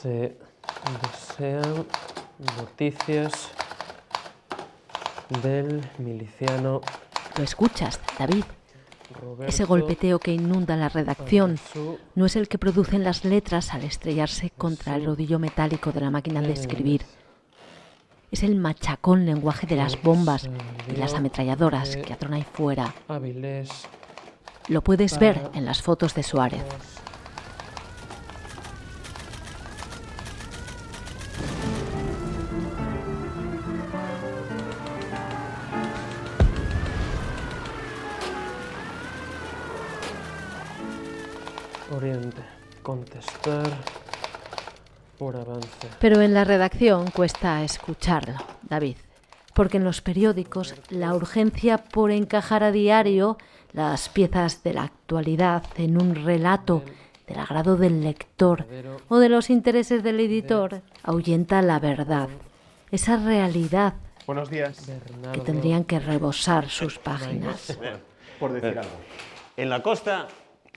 Se desean noticias del miliciano Lo escuchas, David. Roberto. Ese golpeteo que inunda la redacción no es el que producen las letras al estrellarse contra el rodillo metálico de la máquina de escribir. Es el machacón lenguaje de las bombas y las ametralladoras que atrona ahí fuera. Hábiles. Lo puedes ver en las fotos de Suárez. Oriente. Contestar por avance. Pero en la redacción cuesta escucharlo, David, porque en los periódicos la urgencia por encajar a diario las piezas de la actualidad en un relato del agrado del lector o de los intereses del editor ahuyenta la verdad, esa realidad Buenos días. que tendrían que rebosar sus páginas. Por decir algo. En la costa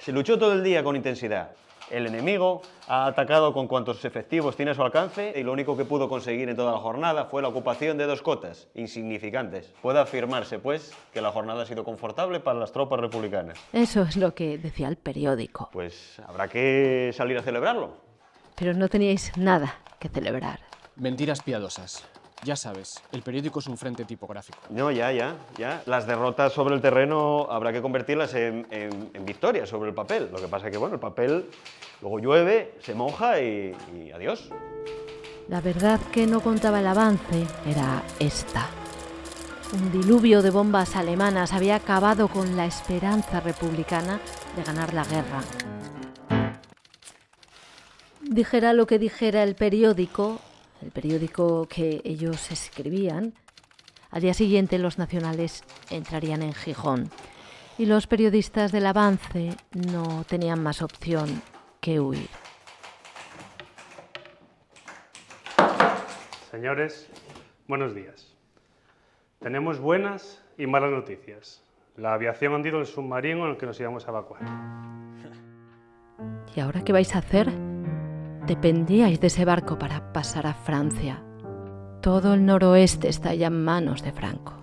se luchó todo el día con intensidad. El enemigo ha atacado con cuantos efectivos tiene a su alcance y lo único que pudo conseguir en toda la jornada fue la ocupación de 2 cotas, insignificantes. Puede afirmarse, pues, que la jornada ha sido confortable para las tropas republicanas. Eso es lo que decía el periódico. Pues habrá que salir a celebrarlo. Pero no teníais nada que celebrar. Mentiras piadosas. Ya sabes, el periódico es un frente tipográfico. No, ya. Las derrotas sobre el terreno habrá que convertirlas en victorias sobre el papel. Lo que pasa es que, bueno, el papel luego llueve, se moja y adiós. La verdad que no contaba el avance era esta. Un diluvio de bombas alemanas había acabado con la esperanza republicana de ganar la guerra. Dijera lo que dijera el periódico que ellos escribían, al día siguiente los nacionales entrarían en Gijón y los periodistas del avance no tenían más opción que huir. Señores, buenos días. Tenemos buenas y malas noticias. La aviación ha hundido el submarino en el que nos íbamos a evacuar. ¿Y ahora qué vais a hacer? Dependíais de ese barco para pasar a Francia. Todo el noroeste está ya en manos de Franco.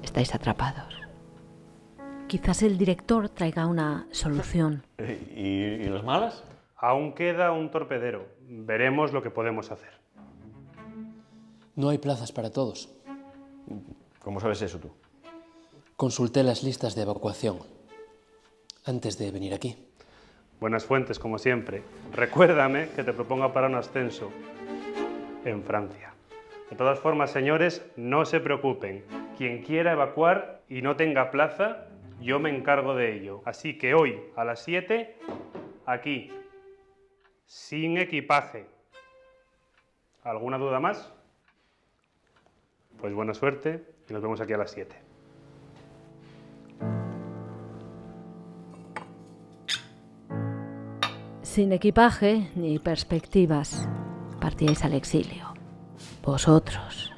Estáis atrapados. Quizás el director traiga una solución. ¿Y las malas? Aún queda un torpedero. Veremos lo que podemos hacer. No hay plazas para todos. ¿Cómo sabes eso tú? Consulté las listas de evacuación antes de venir aquí. Buenas fuentes, como siempre. Recuérdame que te proponga para un ascenso en Francia. De todas formas, señores, no se preocupen. Quien quiera evacuar y no tenga plaza, yo me encargo de ello. Así que hoy, a las 7, aquí, sin equipaje. ¿Alguna duda más? Pues buena suerte y nos vemos aquí a las 7. Sin equipaje ni perspectivas, partíais al exilio. Vosotros,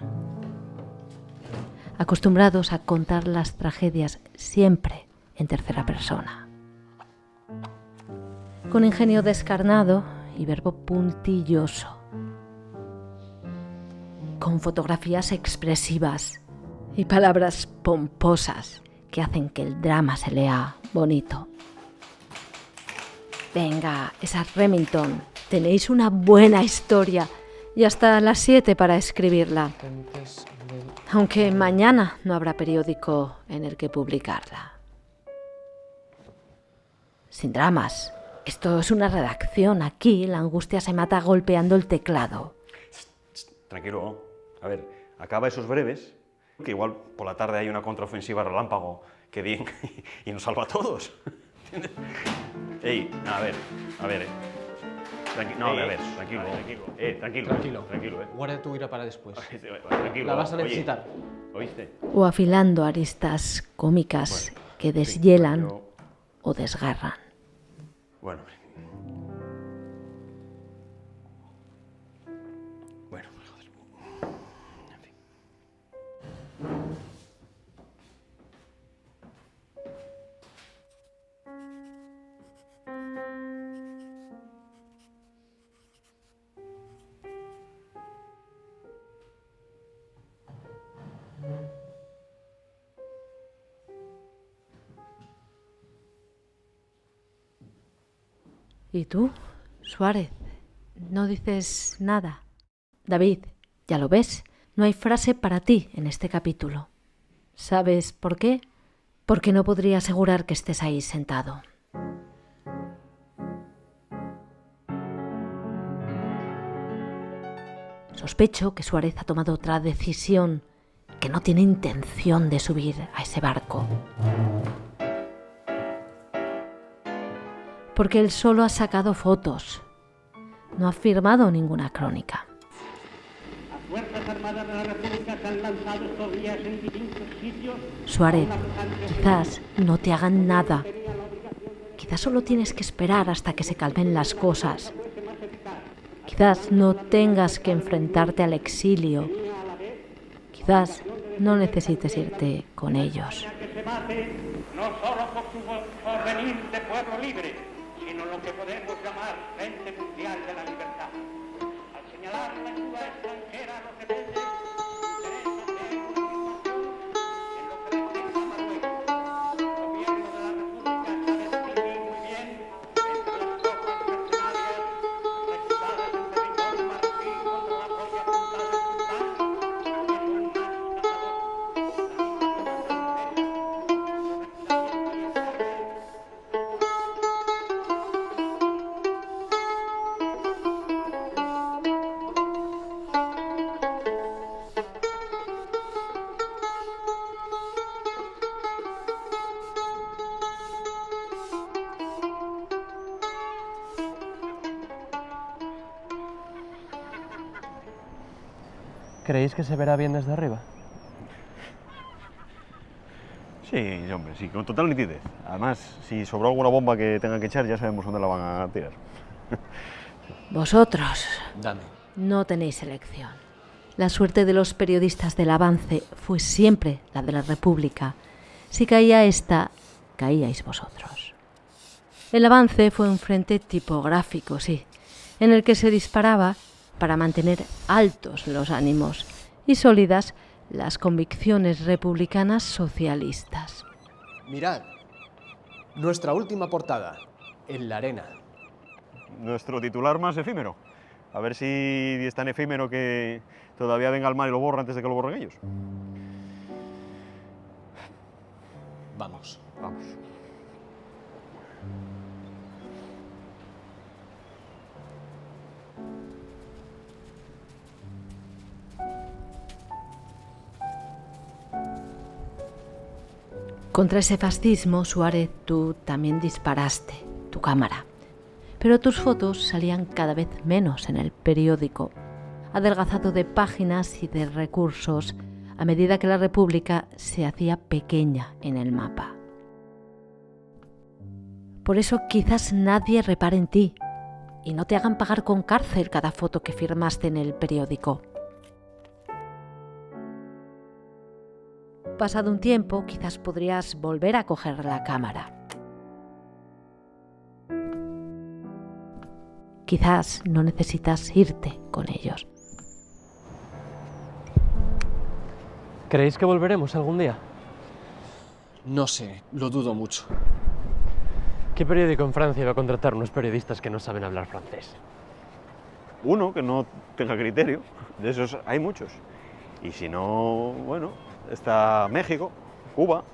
acostumbrados a contar las tragedias siempre en tercera persona. Con ingenio descarnado y verbo puntilloso. Con fotografías expresivas y palabras pomposas que hacen que el drama se lea bonito. Venga, esa Remington, tenéis una buena historia y hasta las 7 para escribirla. Aunque mañana no habrá periódico en el que publicarla. Sin dramas. Esto es una redacción. Aquí la angustia se mata golpeando el teclado. Tranquilo. A ver, acaba esos breves, que igual por la tarde hay una contraofensiva relámpago que bien y nos salva a todos. Ey, a ver. Tranquilo. Guarda tu ira para después. Tranquilo. La vas a necesitar. ¿Oíste? O afilando aristas cómicas que deshielan o desgarran. Bueno, en fin. ¿Y tú, Suárez? ¿No dices nada? David, ya lo ves, no hay frase para ti en este capítulo. ¿Sabes por qué? Porque no podría asegurar que estés ahí sentado. Sospecho que Suárez ha tomado otra decisión, que no tiene intención de subir a ese barco. Porque él solo ha sacado fotos, no ha firmado ninguna crónica. Las Fuerzas Armadas de la República se han lanzado estos días en distintos sitios. Suárez, quizás no te hagan nada. Quizás solo tienes que esperar hasta que se calmen las cosas. Quizás no tengas que enfrentarte al exilio. Quizás no necesites irte con ellos. Que se bate no solo por su porvenir de pueblo libre, sino lo que podemos llamar Frente Mundial de la Libertad. Al señalar la ayuda extranjera lo que vende, interesa hacer en lo que respecta a Marruecos. El gobierno de la República sabe distinguir muy bien entre las tropas mercenarias reclutadas en territorio marroquí contra la propia voluntad del sultán y es un más ¿Creéis que se verá bien desde arriba? Sí, hombre, sí, con total nitidez. Además, si sobró alguna bomba que tengan que echar, ya sabemos dónde la van a tirar. Vosotros Dame. no tenéis elección. La suerte de los periodistas del Avance fue siempre la de la República. Si caía esta, caíais vosotros. El Avance fue un frente tipográfico, sí, en el que se disparaba para mantener altos los ánimos y sólidas las convicciones republicanas socialistas. Mirad, nuestra última portada, en la arena. Nuestro titular más efímero. A ver si es tan efímero que todavía venga el mal y lo borra antes de que lo borren ellos. Vamos. Vamos. Contra ese fascismo, Suárez, tú también disparaste tu cámara. Pero tus fotos salían cada vez menos en el periódico, adelgazado de páginas y de recursos a medida que la República se hacía pequeña en el mapa. Por eso quizás nadie repare en ti y no te hagan pagar con cárcel cada foto que firmaste en el periódico. Pasado un tiempo, quizás podrías volver a coger la cámara. Quizás no necesitas irte con ellos. ¿Creéis que volveremos algún día? No sé, lo dudo mucho. ¿Qué periódico en Francia va a contratar unos periodistas que no saben hablar francés? Uno que no tenga criterio, de esos hay muchos. Y si no, bueno, está México, Cuba.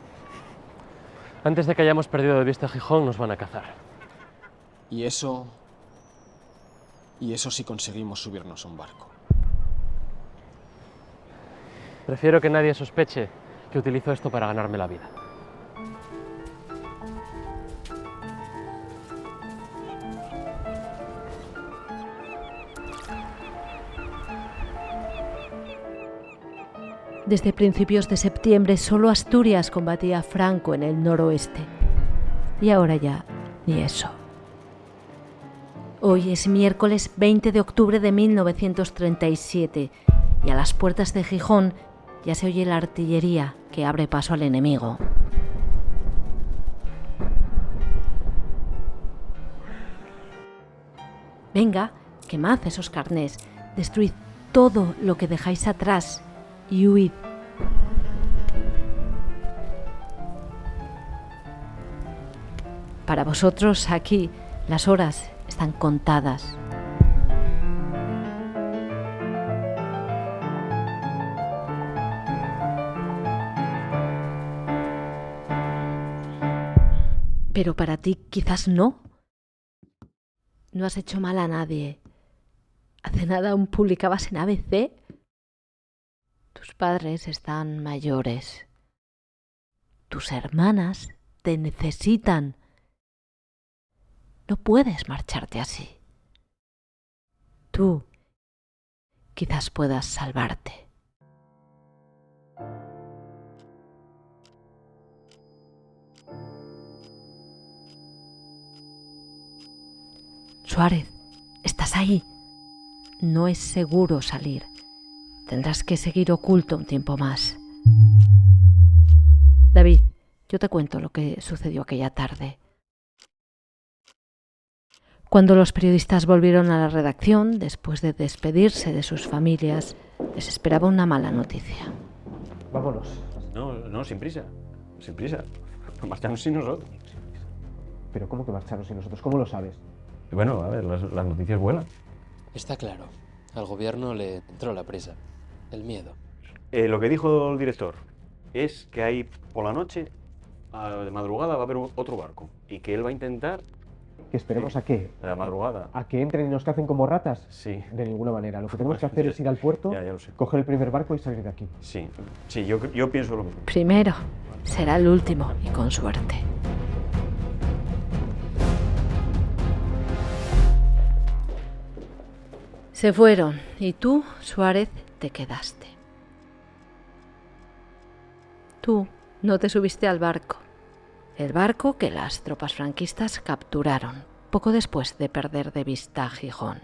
Antes de que hayamos perdido de vista Gijón, nos van a cazar. Y eso si conseguimos subirnos a un barco. Prefiero que nadie sospeche que utilizo esto para ganarme la vida. Desde principios de septiembre solo Asturias combatía a Franco en el noroeste. Y ahora ya ni eso. Hoy es miércoles 20 de octubre de 1937 y a las puertas de Gijón ya se oye la artillería que abre paso al enemigo. Venga, quemad esos carnés, destruid todo lo que dejáis atrás y huid. Para vosotros aquí las horas están contadas. Pero para ti quizás no. No has hecho mal a nadie. Hace nada aún publicabas en ABC. Tus padres están mayores. Tus hermanas te necesitan. No puedes marcharte así. Tú quizás puedas salvarte. Suárez, ¿estás ahí? No es seguro salir. Tendrás que seguir oculto un tiempo más. David, yo te cuento lo que sucedió aquella tarde. Cuando los periodistas volvieron a la redacción, después de despedirse de sus familias, les esperaba una mala noticia. Vámonos. No, sin prisa. Sin prisa. Marchamos sin nosotros. Pero ¿cómo que marcharos sin nosotros? ¿Cómo lo sabes? Bueno, a ver, las noticias vuelan. Está claro. Al gobierno le entró la prisa. El miedo. Lo que dijo el director es que ahí por la noche, de madrugada, va a haber otro barco. Y que él va a intentar... ¿Que esperemos a qué? De la madrugada. ¿A que entren y nos cacen como ratas? Sí. De ninguna manera. Lo que tenemos que hacer es ir al puerto, Ya lo sé. coger el primer barco y salir de aquí. Sí, yo pienso lo mismo. Primero, será el último y con suerte. Se fueron y tú, Suárez, te quedaste. Tú no te subiste al barco. El barco que las tropas franquistas capturaron poco después de perder de vista Gijón.